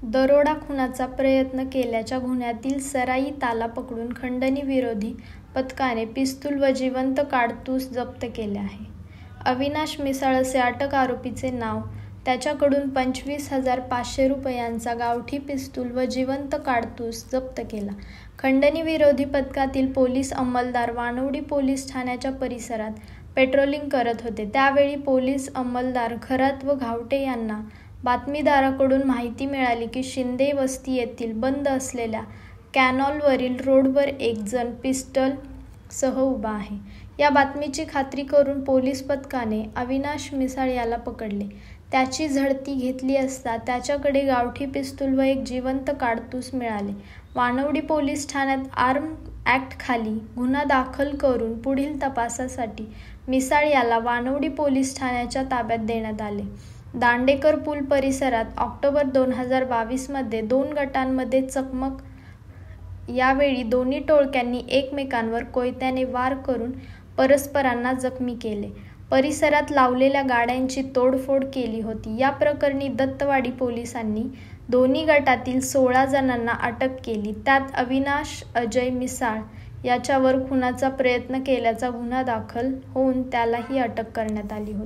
दरोडा खुनाचा प्रयत्न केल्याच्या गुन्ह्यातील सराईताला पकडून खंडणी विरोधी पथकाने पिस्तूल व जिवंत काडतूस जप्त केले आहे. अविनाश मिसाळ असे अटक आरोपीचे नाव. त्याच्याकडून 25,500 रुपयांचा गावठी पिस्तूल व जिवंत काडतूस जप्त केला. खंडणी विरोधी पथकातील पोलीस अंमलदार वानवडी पोलीस ठाण्याच्या परिसरात पेट्रोलिंग करत होते. त्यावेळी पोलीस अंमलदार खरात व घावटे यांना बातमीदाराकडून माहिती मिळाली की शिंदे वस्ती येथील बंद असलेल्या कॅनॉलवरील रोडवर एक जण पिस्टल सह उभा आहे. या बातमीची खात्री करून पोलीस पथकाने अविनाश मिसाळ याला पकडले. त्याची झडती घेतली असता त्याच्याकडे गावठी पिस्तूल व एक जिवंत काडतूस मिळाले. वानवडी पोलीस ठाण्यात आर्म ॲक्ट खाली गुन्हा दाखल करून पुढील तपासासाठी मिसाळ याला वानवडी पोलीस ठाण्याच्या ताब्यात देण्यात आले. दांडेकर पूल परिसरात ऑक्टोबर 2022 मध्ये 2 गटांमध्ये चकमक. यावेळी दोन्ही टोळक्यांनी एकमेकांवर कोयत्याने वार करून परस्परांना जखमी केले. परिसरात लावलेल्या गाड्यांची तोडफोड केली होती. या प्रकरणी दत्तवाडी पोलिसांनी दोन्ही गटातील 16 जणांना अटक केली. त्यात अविनाश अजय मिसाळ याच्यावर खुनाचा प्रयत्न केल्याचा गुन्हा दाखल होऊन त्यालाही अटक करण्यात आली होती.